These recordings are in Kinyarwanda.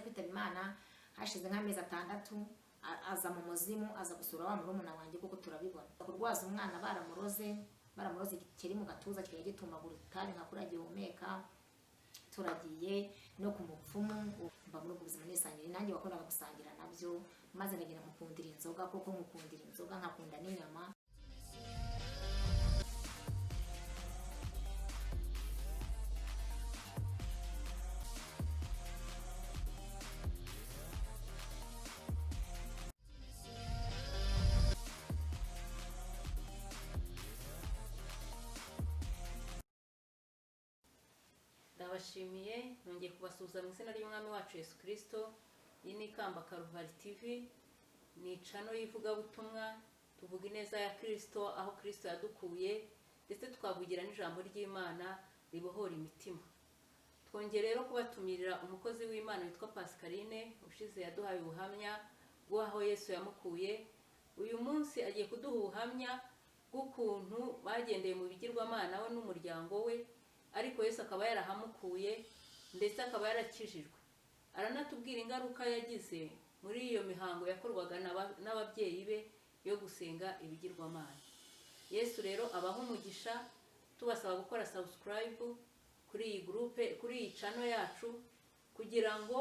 kwitaba Imana hashize nk'amezi 6 aza mu muzimu, aza gusura wa murumuna wanjye kuko turabibona kurwaza umwana baramuroze kiri mu gatuza kigiye gitumagurika nka kuragiye humeka. Turagiye no ku mupfumu mba muri ubwo buzima nisangira, nanjye wakoraga gusangira nabyo, maze ndagira mukundira inzoga kuko nkukundira inzoga nkakunda n'inyama. Ndabashimiye, nongeye kubasuhuza mu izina ry'umwami wacu Yesu Kristo. Iyi ni Kamba Karuvari TV, ni channel y'ivugabutumwa, tuvuga ineza ya Kristo, aho Kristo yadukuye, ndetse twavugira n'ijambo ry'Imana ribohora imitima. Twongeye rero kubatumirira umukozi w'Imana witwa Pascaline, ushize yaduhaye ubuhamya bw'aho Yesu yamukuye. Uyu munsi agiye kuduha ubuhamya bw'ukuntu bagendeye mu bigirwamana we n'umuryango we, ariko Yesu akaba yarahamukuye ndetse akaba yarakijijwe. Aranatubwira ingaruka yagize muri iyo mihango yakorwaga n'ababyeyi be yo gusenga ibigirwamana. Yesu rero abaho umugisha, tubasaba gukora subscribe kuri iyi groupe, kuri iyi channel yacu, kugira ngo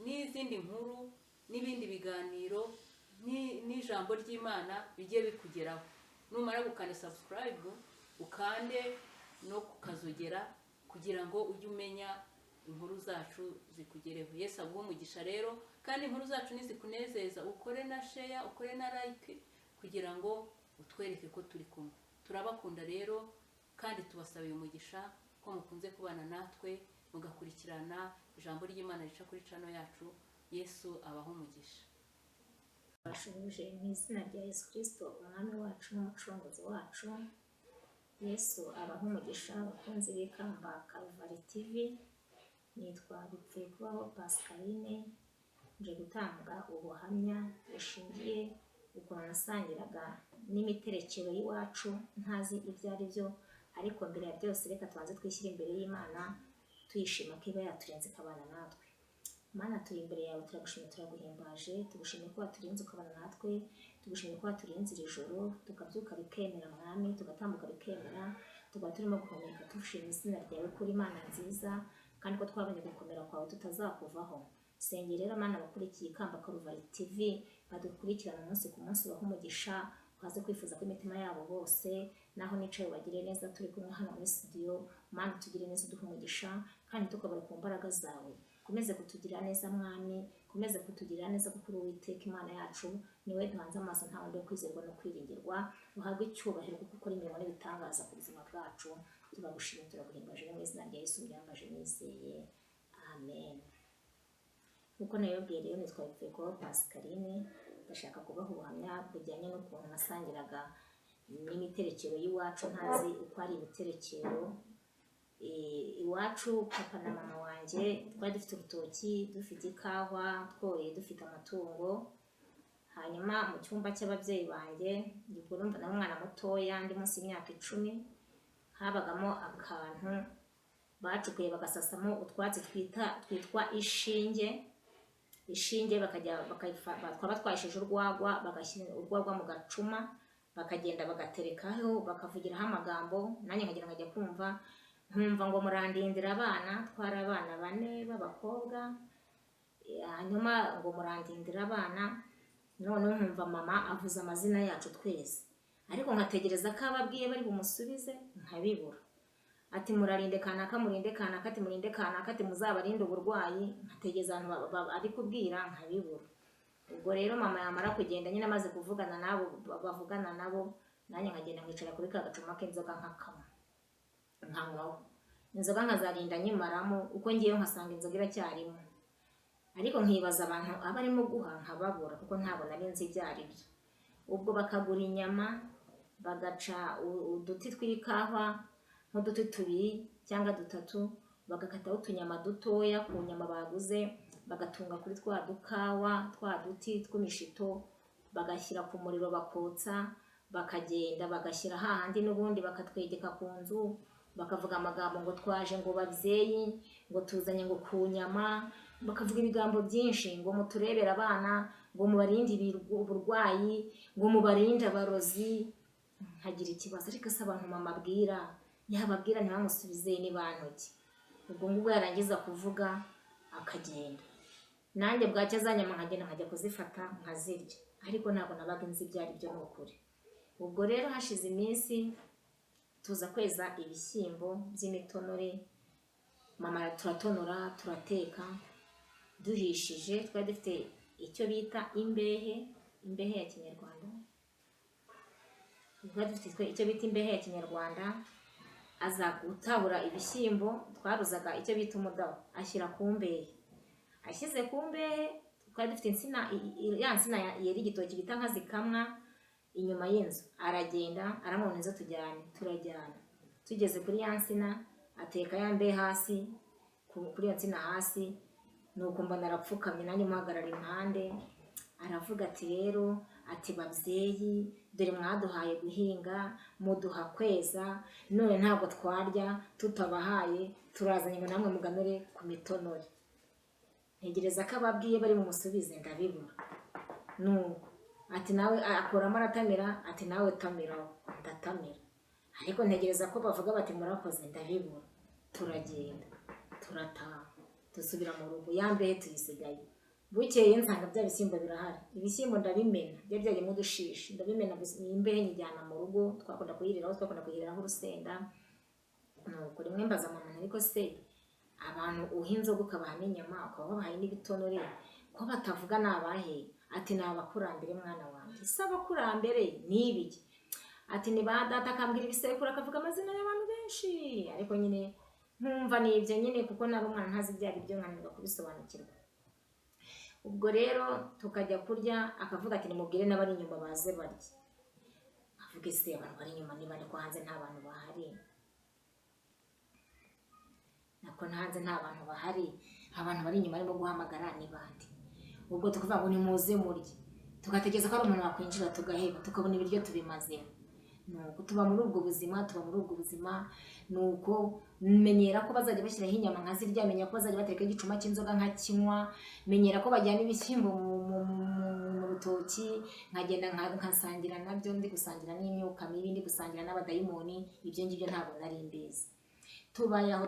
n'izindi nkuru n'ibindi biganiro n'ijambo ry'Imana bijye bikugeraho. Numara gukanda subscribe ukande no kukazogera kugira ngo ujye umenya inkuru zacu zikugereho. Yesu aguha umugisha rero, kandi inkuru zacu nizikunezeza ukore na share, ukore na like, kugira ngo utwereke ko turi kumwe. Turabakunda rero, kandi tubasabiye umugisha ko mukunze kubana natwe mugakurikirana ijambo ry'Imana rica kuri channel yacu. Yesu abaho umugisha. Bashubuje mu izina rya Yesu Kristo, umwami wacu n'umucunguzi wacu. Yesu abaho umugisha, abakunzi b'Ikamba Karuvari TV. Nitwa Bipfekubaho Pascaline, nje gutanga ubuhamya bushingiye ukuntu nasangiraga n'imiterekero y'iwacu ntazi ibyo ari byo, ariko mbere ya byose reka tubanze twishyire imbere y'Imana tuyishima ko iba yaturenze ikabana natwe. Mana, turi imbere yawe, turagushimye, turaguhimbaje, tugushimye ko waturinze ukabana natwe, tugushimye ko waturinze iri joro, tukabyuka bikemera mwami, tugatambuka bikemera, tukaba turimo guhumeka tushima izina ryawe kuri Imana nziza, kandi ko twabonye gukomera kwawe tutazakuvaho. Sengera rero Mana abakurikiye Ikamba Karuvari TV, badukurikirana umunsi ku munsi, baha umugisha, ukaze kwifuza ko imitima yabo bose, naho nicaye bagire neza turi kumwe hano muri studio. Mana tugire neza, uduhe umugisha, kandi tukabara ku mbaraga zawe. Komeze kutugira neza mwami, komeze kutugira neza kuko uri Uwiteka Imana yacu, niwe duhanze amaso, nta wundi wo kwizerwa no kwiringirwa. Uhabwe icyubahiro kuko ukora imirimo n'ibitangaza ku buzima bwacu. Turagushimye, turaguhimbaje mu izina rya Yesu ryambaje nizeye, amen. Nkuko nayobwiye rero, nitwa Bipfekubaho Pascaline, ndashaka kubaha ubuhamya bujyanye n'ukuntu nasangiraga n'imiterekero y'iwacu ntazi uko ari imiterekero. Iwacu papa na mama wanjye twari dufite urutoki, dufite ikawa, tworoye, dufite amatungo. Hanyuma mu cyumba cy'ababyeyi banjye, ubwo urumva na umwana mutoya ndi munsi y'imyaka 10, habagamo akantu bacukuye bagasasamo utwatsi twitwa ishinge, bakaba twashije urwagwa, bagashyira urwagwa mu gacuma, bakagenda bagaterekaho, bakavugiraho amagambo. Nanjye nkagira nkajya kumva, nkumva ngo murandindira abana, twari abana 4 b'abakobwa. Hanyuma ngo murandindira abana, none nkumva mama avuze amazina yacu twese, ariko nkategereza ko ababwiye bari bumusubize, nkabibura. Ati murarinde kanaka, murinde kanaka, ati murinde kanaka, ati muzabarinde uburwayi, nkategereza ari kubwira, nkabibura. Ubwo rero mama yamara kugenda, nyine amaze kuvugana nabo, bavugana nabo, nanjye nkagenda nkicara kuri ka gacuma k'inzoga nkakanywa, nkanywaho inzoga, nkazarinda nyimaramo, uko ngiye nkasanga inzoga iracyarimo, ariko nkibaza abantu abarimo guha, nkababura kuko ntabwo nari nzi ibyo ari byo. Ubwo bakagura inyama, bagaca uduti tw'ikawa nk'uduti 2 cyangwa 3, bagakataho utunyama dutoya ku nyama baguze, bagatunga kuri twa dukawa, twa duti tw'imishito, bagashyira ku muriro bakotsa, bakagenda bagashyira hahandi n'ubundi bakatwegeka ku nzu, bakavuga amagambo ngo twaje ngo babyeyi, ngo tuzanye ngo ku nyama, bakavuga ibigambo byinshi ngo muturebere abana, ngo mubarinde uburwayi, ngo mubarinde abarozi. Nkagira ikibazo, ariko se abantu mama abwira yababwira ntibamusubize ni bantoki. Ubwo ngubwo yarangiza kuvuga akagenda, nanjye bwacya zanyama nkagenda nkajya kuzifata nkazirya, ariko ntabwo nabaga nzi ibyo ari byo ni ukuri. Ubwo rero hashize iminsi tuza kweza ibishyimbo by'imitonore, mama turatonora turateka duhishije. Twari dufite icyo bita imbehe ya kinyarwanda, icyo bita imbehe ya kinyarwanda. Aza gutabura ibishyimbo, twaruzaga icyo bita umudaho, ashyira ku mbehe. Ashyize ku mbehe, twari dufite insina, ya nsina yera igitoki bita nka zikamwa inyuma y'inzu. Aragenda aramubona izo turajyana. Tugeze kuri ya nsina ateka ya mbehe hasi, kuri iyo nsina hasi, nuko mbona arapfukamye, nanjye muhagarara impande. Aravuga ati rero, ati babyeyi, dore mwaduhaye guhinga, muduha kweza, none ntabwo twarya tutabahaye, turazanye ngo namwe muganure ku mitonore. Ntegereza ko ababwiye bari bumusubize, ndabibura. Nuko ati nawe akoramo aratamira, ati nawe tamiraho. Ndatamira, ariko ntegereza ko bavuga bati murakoze, ndabibura. Turagenda turataha dusubira mu rugo, ya mbehe tuyisigaye. Bukeye nsanga bya bishyimbo birahari. Ibishyimbo ndabimena, byari byagiyemo udushishi, ndabimena imbehe nyijyana mu rugo. Twakunda kuyiriraho urusenda. Nuko rimwe mbaza mama, ariko se abantu uha inzoga ukabaha n'inyama ukaba wabahaye n'ibitonore, ko batavuga ni abahe? Ati ni abakurambere mwana wanjye. Se abakurambere ni ibiki? Ati ni ba data, akambwira ibisekuru, akavuga amazina y'abantu benshi, ariko nyine nkumva ni ibyo nyine, kuko nari umwana ntazi ibyo ari byo, nkananirwa kubisobanukirwa. Ubwo rero tukajya kurya, akavuga ati nimubwire n'abari inyuma baze barye. Avuga ese abantu bari inyuma niba ko hanze nta bantu bahari? Nako hanze nta bantu bahari, abantu bari inyuma barimo guhamagara ni bande? Ubwo tukuvuga ngo nimuze murye, tugategereza ko ari umuntu wakwinjira, tugaheba, tukabona ibiryo tubimazemo. Nuko tuba muri ubwo buzima. Nuko menyera ko bazajya bashyiraho inyama nkazirya, menyera ko bazajya bateka igicuma cy'inzoga nkakinywa, menyera ko bajyana ibishyimbo mu rutoki, nkagenda nkasangira nabyo, ndi gusangira n'imyuka mibi, ndi gusangira n'abadayimoni. Ibyo ngibyo ntabwo nari mbizi. Tubayeho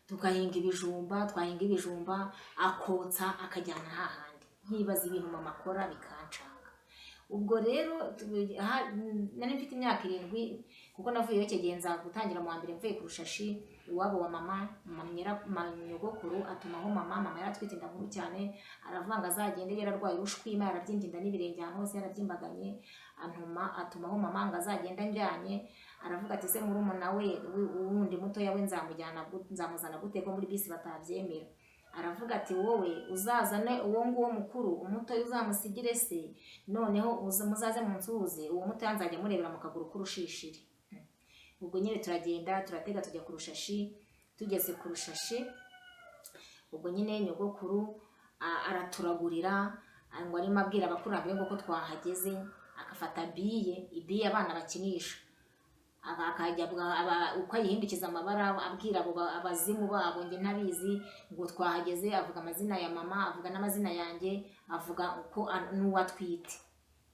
tugahinga ibijumba, twahinga ibijumba akotsa akajyana hahandi. Nkibaza ibintu mama akora bikanshaka. Ubwo rero nari mfite imyaka 7, kuko navuyeyo cyegenza gutangira mu wa mbere mvuye ku Rushashi iwabo wa mama nyogokuru. Atumaho mama yaratwite inda nkuru cyane, aravanga azagende yararwaye urushwima, yarabyimbye inda n'ibirenge ahantu hose yarabyimbaganye. Atumaho mama ngo azagenda njyanye. Aravuga ati se murumuna we wundi mutoya we nzamuzana gute ko muri bisi batabyemera? Aravuga ati wowe uzazane uwo nguwo mukuru, umutoya uzamusigire se, noneho muzaze munsuhuze, uwo mutoya nzajya murebera mu kaguru k'urushishiri. Ubwo nyine turagenda turatega tujya ku Rushashi. Tugeze ku Rushashi, ubwo nyine nyogokuru araturagurira, ngo arimo abwira abakurambere ngo ko twahageze, akafata ibiye abana bakinisha, akajya uko ayihindukiza amabara abwira abo abazimu babo, njye ntabizi, ngo twahageze. Avuga amazina ya mama, avuga n'amazina yanjye, avuga uko n'uwatwite,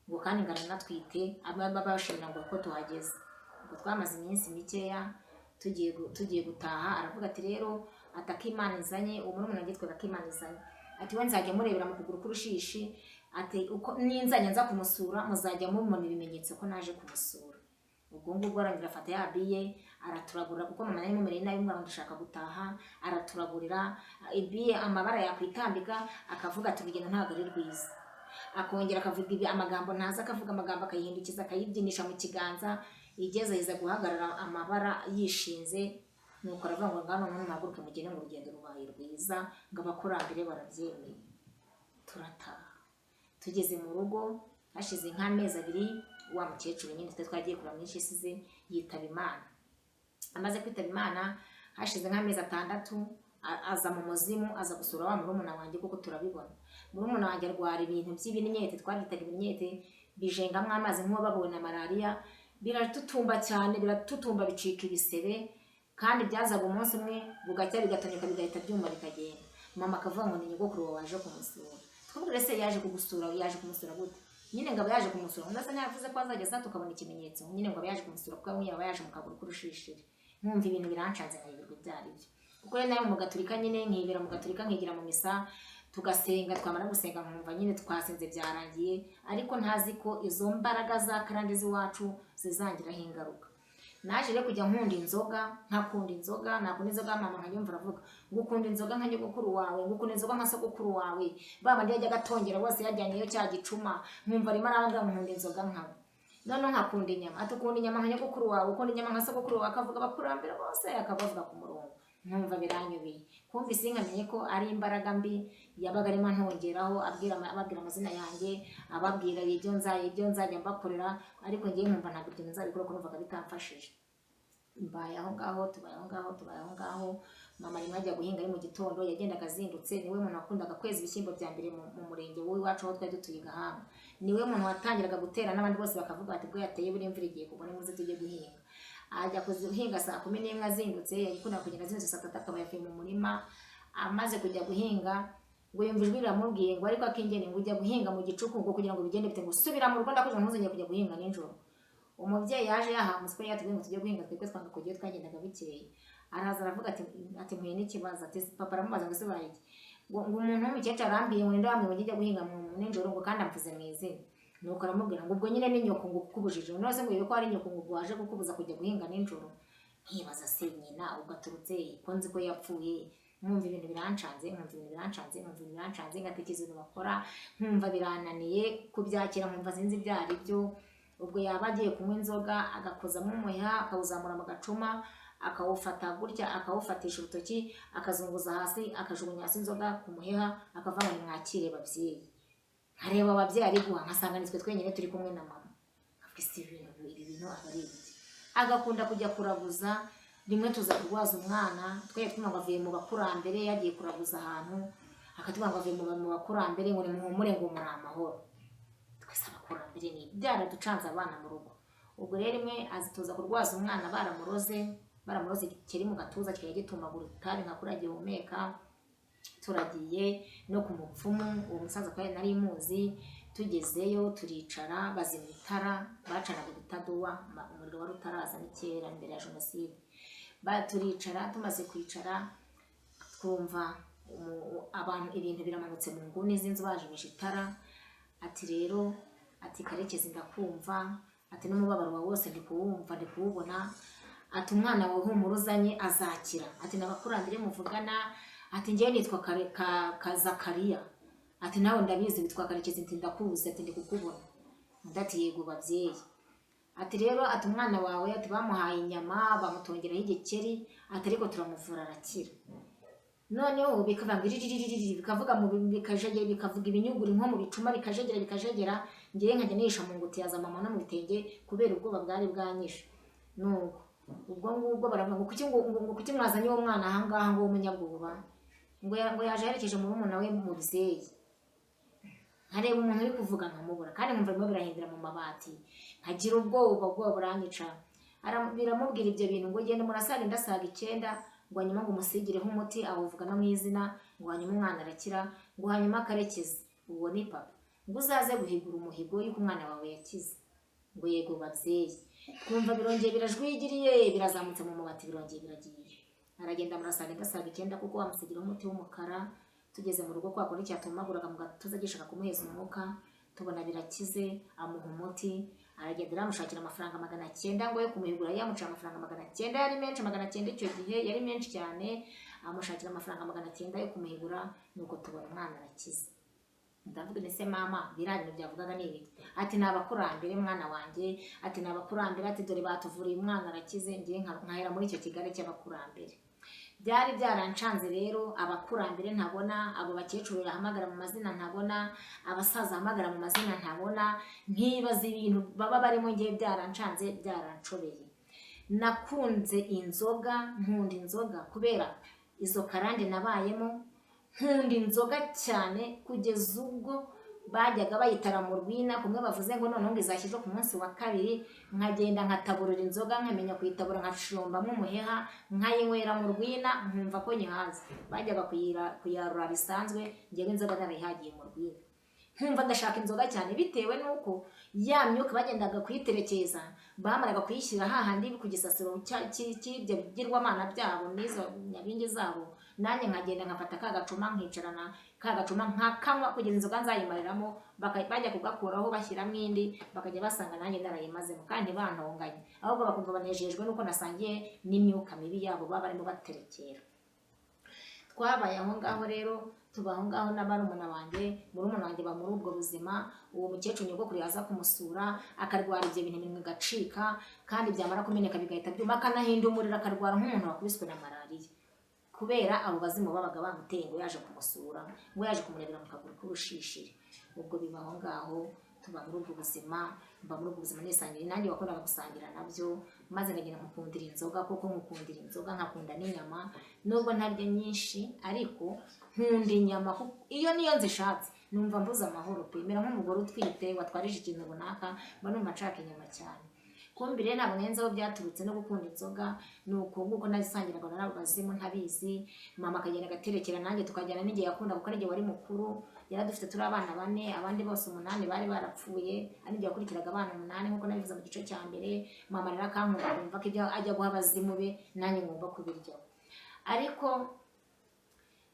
ngo kandi ngana natwite, bashimira ngo ko tuhageze. Ubwo twamaze iminsi mikeya tugiye gutaha. Aravuga ati rero atakimana izanye, uwo murumuna yitwaga Akimana izanye, ati we nzajya murebera mu kuguru k'urushishi, ati uko ninzajya nza kumusura muzajya mubona ibimenyetso ko naje kumusura. Ubwo ngubwo arangira afata ya biye araturagurira, kuko mama yari mumereye nabi, ngo ndashaka gutaha. Araturagurira ibiye amabara yakwitambika, akavuga ati urugendo ntabwo ari rwiza. Akongera akavuga amagambo ntazi, akavuga amagambo akayihindukiza akayibyinisha mu kiganza. Igeze yiza guhagarara amabara yishinze. Nuko aravuga ngo ngano none muhaguruke mugende ngo urugendo rubaye rwiza, ngo abakurambere barabyemeye. Turataha. Tugeze mu rugo hashize nk'amezi 2, wa mukecuru nyine twagiye kuramwisha isize yitaba Imana. Amaze kwitaba Imana hashize nk'amezi 6, aza mu muzimu, aza gusura wa murumuna wanjye, kuko turabibona murumuna wanjye arwara ibintu by'ibinyete, twabitaga ibinyete, bijengamwe amazi nk'uwababuwe na malaria. Biratutumba cyane, biratutumba bicika ibisebe, kandi byazaga umunsi umwe bugacya bigatonyeka bigahita byuma bikagenda. mama akavuga ngo ni nyogokuru wawe waje kumusura. Twabwira se yaje kumusura gute? Nyine ngo yaje kumusura, undi asa ntiyavuze ko azageza tukabona ikimenyetso, nyine ngo yaje kumusura kuko nyine yaje mu kaguru k'urushishiri. Nkumva ibintu birancanze nkayibirwa byari byo, kuko rero nayo mu gaturika nyine nkibera mu gaturika nkigira mu misa tugasenga, twamara gusenga nkumva nyine twasenze byarangiye, ariko ntazi ko izo mbaraga za karande z'iwacu zizangiraho ingaruka. Naje rero kujya nkunda inzoga, nakunda inzoga mama nkayumva aravuga ngo ukunda inzoga nka nyogokuru wawe, ngo ukunda inzoga nka sogokuru wawe, baba ndi yajyaga atongera bose yajyanyeyo cya gicuma, nkumva arimo arambwira ngo nkunda inzoga nkawe. Noneho nkakunda inyama, ati ukunda inyama nka nyogokuru wawe, ukunda inyama nka sogokuru wawe, akavuga abakurambere bose akabavuga ku murongo. Nkumva biranyobeye, kumva isinkamenye ko ari imbaraga mbi yabaga arimo ntongeraho ababwira amazina yanjye, ababwira ibyo nzajya mbakorera, ariko ngiye nkumva ntabwo ibyo nzabikora kuko numvaga bitamfashije. Mbaye aho ngaho, mama rimwe ajya guhinga ari mu gitondo, yagendaga azindutse, niwe muntu wakundaga kweza ibishyimbo bya mbere mu murenge w'iwacu aho twari dutuye Gahanga. Niwe muntu watangiraga gutera n'abandi bose bakavuga ati bwo yateye buri imvura igiye kugwa nimuze tujye guhinga. Ajya kuhinga saa 11 azindutse, yakunda kugenda azindutse saa 3 akaba yavuye mu murima. Amaze kujya guhinga ngo yumva ijwi riramubwiye ngo ariko akingene ngo ujya guhinga mu gicuku ngo kugira ngo bigende bite, ngo subira mu rugo ndakugira ntuzongeye kujya guhinga nijoro. Umubyeyi yaje yahamuswe yatubwiye ngo tujye guhinga, twebwe twanga kugiye twagendaga bikeye. Araza aravuga ati mpuye n'ikibazo, ati papa aramubaza ngo sobaye iki, ngo umuntu w'umukecuru arambiye ngo ndamwe ngo njye guhinga mu nijoro ngo kandi amvuze mu izina. Nuko aramubwira ngo ubwo nyine ni nyoko ngo kukubujije, none ngo yuko ari nyoko ngo waje kukubuza kujya guhinga nijoro. Nkibaza se nyina ugaturutse ko nzi ko yapfuye. Nkumva ibintu birancanze, ngatekereza ibintu bakora, nkumva birananiye kubyakira, nkumva sinzi ibyo ari byo. Ubwo yaba agiye kunywa inzoga agakozamo umuheha akawuzamura mu gacuma, akawufata gutya akawufatisha urutoki akazunguza hasi, akajugunya hasi inzoga ku muheha, akavuga ngo nimwakire babyeyi. Nkareba ababyeyi ari guha nkasanga nitwe twenyine turi kumwe na mama. Afise ibi bintu abari iki. Agakunda kujya kuraguza, rimwe tuza kurwaza umwana, twaye twumva avuye mu bakurambere yagiye kuraguza ahantu, akatubwira ngo avuye mu bakurambere ngo nimuhumure ngo muri amahoro. Twese abakurambere ni byaraducanze abana mu rugo. Ubwo rero rimwe azituza kurwaza umwana baramuroze kiri mu gatuza kigiye gitumagura utari nka kuri agihumeka. Turagiye no ku mupfumu, uwo musaza kwa nari muzi, tugezeyo turicara bazimya itara, bacanaga bitaduwa, umuriro wari utaraza n'ikera imbere ya jenoside. Turicara, tumaze kwicara twumva abantu ibintu biramanutse mu nguni z'inzu bajimije itara. Ati rero ati Karekezi ndakumva, ati n'umubabaro wawe wose ndikuwubona, ati umwana wawe humuruzanye azakira, ati n'abakurambere muvugana, ati njyewe nitwa Zakariya, ati nawe ndabizi bitwa Karekezi, ati ndakubuze, ati ndikukubona. Ndati yego babyeyi. Ati rero ati umwana wawe ati bamuhaye inyama bamutongeraho igikeri, ati ariko turamuvura arakira. Noneho bikavuga mu bikajegera, bikavuga ibinyuguri nko mu bicuma bikajegera, ngiye nkajya nisha mu ngutiya za mama no mu bitenge kubera ubwoba bwari bwanyishe. Nuko ubwo ngubwo baravuga ngo kuki mwazanye uwo mwana aha ngaha ngo w'umunyabwoba, ngo yaje yerekeje mu rumuna we mu bizeyi. Nkareba umuntu uri kuvuga nkamubura, kandi nkumva birimo birahindira mu mabati, nkagira ubwoba buranyica. Biramubwira ibyo bintu ngo genda murasaga indasaga 9, ngo hanyuma ngo umusigireho umuti awuvuga no mu izina, ngo hanyuma umwana arakira, ngo hanyuma Karekezi uwo ni papa, ngo uzaze guhigura umuhigo yuko umwana wawe yakize. Ngo yego babyeyi. Twumva birongeye birajwigiriye, birazamutse mu mabati, birongeye biragiye. Aragenda murasaga indasaga 9 kuko wamusigira umuti w'umukara. Tugeze mu rugo kwa kuri cyatumaguraga mu gatuza gishaka kumuheza umwuka, tubona birakize, amuha umuti. Aragenda aramushakira amafaranga 900 ngo yo kumuhigura, yamuca amafaranga 900, yari menshi 900 icyo gihe, yari menshi cyane. Amushakira amafaranga 900 yo kumuhigura, nuko tubona umwana arakize. Ndavuga nese mama birarino byavugaga nibi, ati nabakurambere mwana wanje, ati nabakurambere, ati dore batuvuriye umwana arakize, ngiye nkahera muri icyo kigare cy'abakurambere. Byari byarancanze rero, abakurambere ntabona, abo bakecuru yahamagara mu mazina ntabona, abasaza hamagara mu mazina ntabona, nkibaza ibintu baba barimo, ngiye byarancanze byaranshobeye. Nakunze inzoga, nkunda inzoga kubera izo karande nabayemo, nkunda inzoga cyane kugeza ubwo bajyaga bayitara mu rwina, kumwe bavuze ngo noneho ngo izashyirwa ku munsi wa kabiri, nkagenda nkataburura inzoga, nkamenya kuyitabura, nkacumbamo umuheha, nkayinywera mu rwina, nkumva ko nyihaze. Bajyaga kuyarura bisanzwe, njyewe inzoga narayihagiye mu rwina, nkumva ndashaka inzoga cyane, bitewe n'uko ya myuka bagendaga kuyiterekeza, bamaraga kuyishyira hahandi ku gisasiro cy'ibyo bigirwamana byabo n'izo nyabingi zabo, nanjye nkagenda nkafata ka gacuma nkicarana ka gacuma nkakanywa kugeza inzoga nzayimariramo, bajya kugakuraho bashyiramo indi, bakajya basanga nanjye narayimazemo kandi bantonganye, ahubwo bakumva banejejwe n'uko nasangiye n'imyuka mibi yabo baba barimo baterekera. Twabaye aho ngaho rero, tuba aho ngaho n'abarumuna wanjye, murumuna wanjye ba muri ubwo buzima. Uwo mukecuru nyogokuru yaza kumusura akarwara ibyo bintu iminwa igacika, kandi byamara kumeneka bigahita byuma, akanahinda umuriro, akarwara nk'umuntu wakubiswe na malariya, kubera abo bazimu babaga bamuteye ngo yaje kumusura, ngo yaje kumurebera mu kaguru k'urushishiri. Ubwo biba aho ngaho, tuba muri ubwo buzima, mba muri ubwo buzima nisangira, nanjye wakundaga gusangira nabyo, maze ndagenda nkukundira inzoga, kuko nkukundira inzoga nkakunda n'inyama, nubwo ntarya nyinshi ariko nkunda inyama, iyo niyo nzishatse numva mbuze amahoro pe, mera nk'umugore utwite watwarije ikintu runaka, mba numva nshaka inyama cyane. Kumbi rero ntabwo nzi aho byaturutse no gukunda inzoga, nuko nguko nazisangiraga n'abo bazimu ntabizi. Mama akagenda agaterekera, nanjye tukajyana n'igihe yakunda, kuko n'igihe wari mukuru, yaradufite turi abana 4, abandi bose 8 bari barapfuye, ari igihe yakurikiraga abana 8 nk'uko nabivuze mu gice cya mbere. Mama rero akankumva, kumva ko ibyo ajya guha abazimu be nanjye ngomba kubirya. Ariko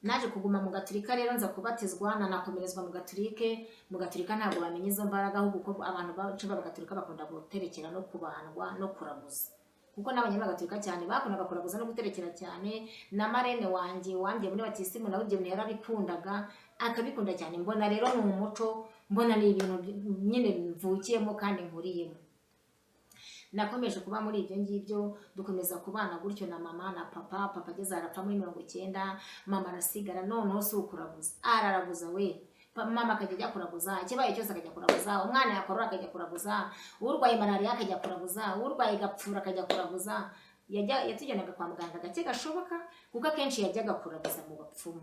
naje kuguma mu gaturika rero, nza kubatizwa, nanakomerezwa mu gaturike. Mu gaturika ntabwo bamenye izo mbaraga, ahubwo kuko abantu bacu b'agaturika bakunda guterekera no kubandwa no kuraguza, kuko n'abanyagaturika cyane bakundaga kuraguza no guterekera cyane. Na marene wanjye muri batisimu nawe ibyo bintu yarabikundaga, akabikunda cyane. Mbona rero ni umuco, mbona ni ibintu nyine mvukiyemo kandi nkuriyemo. Nakomeje kuba muri ibyo ngibyo, dukomeza kubana gutyo na mama na papa. Papa ageze arapfa muri 90, mama arasigara. Noneho si ukuraguza, araraguza we. Mama akajya ajya kuraguza, ikibaye cyose akajya kuraguza, umwana yakorora akajya kuraguza, urwaye malariya akajya kuraguza, urwaye gapfura akajya kuraguza. Yatujyanaga kwa muganga gake gashoboka, kuko akenshi yajyaga kuraguza mu bapfumu.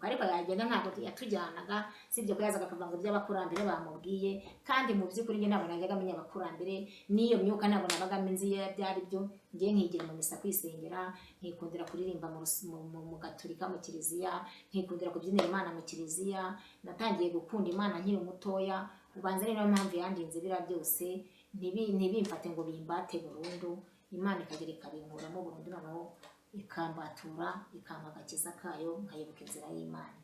Ariko yagenda ntabwo yatujyanaga, sibyo ko yazaga akavuga ngo by'abakurambere bamubwiye, kandi mu by'ukuri njye ntabwo najyaga amenya abakurambere, n'iyo myuka ntabwo nabaga nzi byari byo. Njye nkigira mu misa kwisengera, nkikundira kuririmba mu gaturika mu kiliziya, nkikundira kubyinira Imana mu kiliziya. Natangiye gukunda Imana nkiri mutoya, ubanza ari nayo mpamvu yandinze bira byose, ntibimfate ngo bimbate burundu. Imana ikagera ikabinkuramo burundu, noneho ikambatura, ikampa agakiza kayo, nkayoboka inzira y'Imana.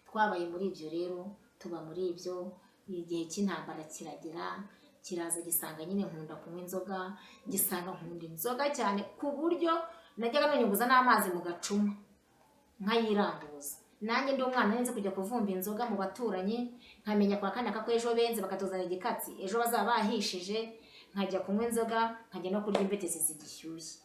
Twabaye muri ibyo rero, tuba muri ibyo. Igihe cy'intambara kiragera, kiraza gisanga nyine nkunda kunywa inzoga, gisanga nkunda inzoga cyane, ku buryo najyaga nanyuguza n'amazi mu gacuma nkayiranguza. Nanjye ndi umwana nzi kujya kuvumba inzoga mu baturanyi, nkamenya kwa kanaka ko ejo benze bakatuzana igikatsi, ejo bazaba bahishije, nkajya kunywa inzoga, nkajya no kurya imbetezi zigishyushye.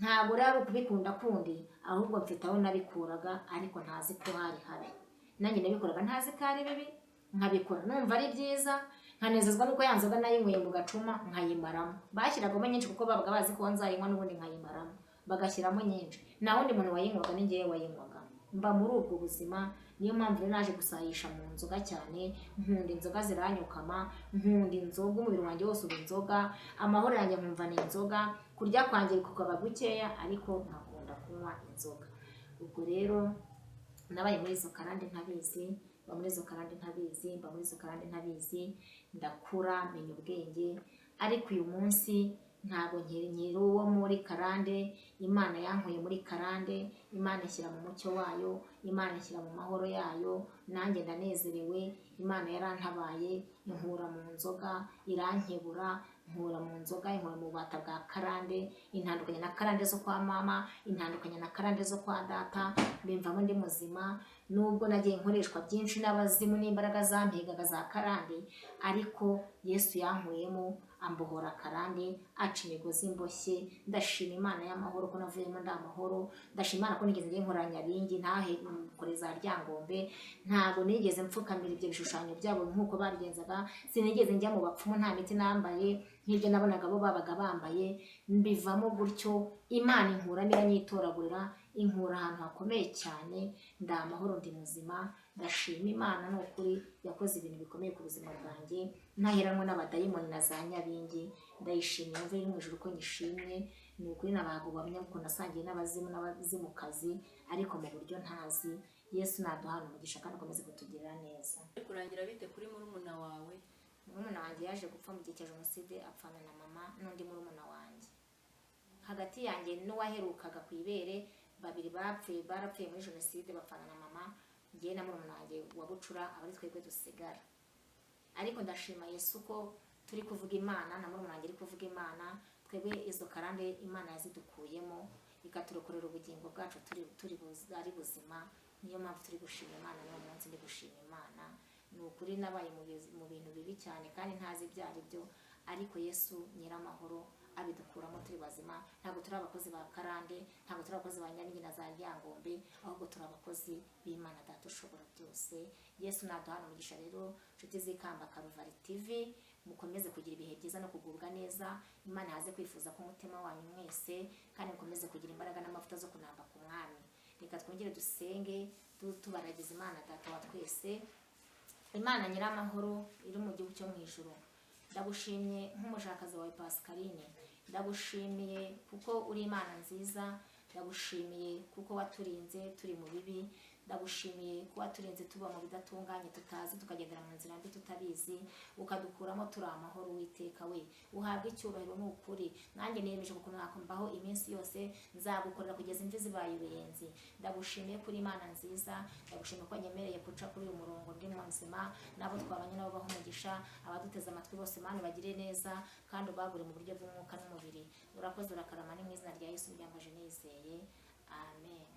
Ntabwo rero kubikunda kundi, ahubwo mfite aho nabikuraga, ariko ntazi ko hari habi. Nanjye nabikoraga ntazi ko ari bibi, nkabikora numva ari byiza, nkanezezwa nuko ya nzoga nayinyweye mu gacuma nkayimaramo. Bashyiragamo nyinshi kuko babaga bazi ko nzayinywa n'ubundi nkayimaramo, bagashyiramo nyinshi. Nta wundi muntu wayinywaga, ni njyewe wayinywaga. Mba muri ubwo buzima, niyo mpamvu rero naje gusayisha mu nzoga cyane. Nkunda inzoga ziranyukama, nkunda inzoga, umubiri wanjye wose uba inzoga, amahoro yanjye nkumva ni inzoga. Kurya kwanjye kukaba gukeya, ariko nkakunda kunywa inzoga. Ubwo rero nabaye muri izo karande ntabizi, mba muri izo karande ntabizi, mba muri izo karande ntabizi, ndakura menya ubwenge. Ariko uyu munsi ntabwo nkiri uwo muri karande. Imana yankuye muri karande, Imana ishyira mu mucyo wayo, Imana ishyira mu mahoro yayo, nanjye ndanezerewe. Imana yarantabaye, inkura mu nzoga, irankebura, nkura mu nzoga, inkura mu bubata bwa karande, intandukanye na karande zo kwa mama, intandukanye na karande zo kwa data, mbimvamo ndi muzima. Nubwo nagiye nkoreshwa byinshi n'abazimu n'imbaraga zampigaga za karande, ariko Yesu yankuyemo, ambohora karande, aca imigozi imboshye. Ndashima Imana y'amahoro ko navuyemo ndi amahoro. Ndashima Imana ko nigeze njye nkora Nyabingi, ntahe kure za Ryangombe. Ntabwo nigeze mfukamira ibyo bishushanyo byabo nk'uko babigenzaga. Sinigeze njya mu bapfumu nta miti nambaye nk'ibyo nabonaga bo babaga bambaye. Mbivamo gutyo, Imana inkura niranyitoragurira, inkura ahantu hakomeye cyane, ndi amahoro, ndi muzima, ndashima Imana. Ni ukuri yakoze ibintu bikomeye ku buzima bwanjye, ntaheranwe n'abadayimoni na za nyabingi. Ndayishimiye mvuye mu ijuru ko nyishimye. Ni ukuri nabaga ubuhamya kuko nasangiye n'abazimu n'abazimukazi, ariko mu buryo ntazi. Yesu naduhana umugisha kandi akomeze kutugirira neza. kurangira bite kuri murumuna wawe? Murumuna wanjye yaje gupfa mu gihe cya jenoside, apfana na mama n'undi murumuna wanjye. Hagati yanjye n'uwaherukaga ku ibere, babiri barapfuye muri jenoside bapfana na mama. Njye na murumuna wanjye wa bucura aba ari twebwe dusigara. Ariko ndashima Yesu ko turi kuvuga Imana, na murumuna wanjye ari kuvuga Imana. Twebwe izo karande Imana yazidukuyemo, ikaturokorera ubugingo bwacu ari buzima. Niyo mpamvu turi gushima Imana, n'uwo munsi ndi gushima Imana. Ni ukuri nabaye mu bintu bibi cyane kandi ntazi ibyo ari byo, ariko Yesu nyiramahoro abidukuramo turi bazima. Ntabwo turi abakozi ba karande, ntabwo turi abakozi ba nyabingi na za ryangombe, ahubwo turi abakozi b'Imana Data ushobora byose. Yesu naduhana umugisha rero, nshuti z'Ikamba Karuvari TV, mukomeze kugira ibihe byiza no kugubwa neza. Imana yaze kwifuza ko umutima wanyu mwese, kandi mukomeze kugira imbaraga n'amavuta zo kunamba ku mwami. Reka twongere dusenge tubaragiza Imana Data wa twese. Imana nyiramahoro iri mu gihugu cyo mu ijuru, ndagushimye nk'umushakazi wawe Pascaline. Ndagushimiye kuko uri Imana nziza. Ndagushimiye kuko waturinze turi mu bibi. Ndagushimiye ko waturinze tuba mu bidatunganye tutazi, tukagendera mu nzira mbi tutabizi, ukadukuramo turi amahoro. Uwiteka we uhabwe icyubahiro. Ni ukuri nanjye niyemeje kukumbaho iminsi yose, nzagukorera kugeza imvi zibaye uruyenzi. Ndagushimiye kuri Imana nziza. Ndagushimiye ko wanyemereye guca kuri uyu murongo ndi nzima, nabo twabanye nabo baho umugisha. Abaduteze amatwi bose Imana bagire neza, kandi ubagure mu buryo bw'umwuka n'umubiri. Urakoze urakarama, ni mu izina rya Yesu byambaje nizeye, amen.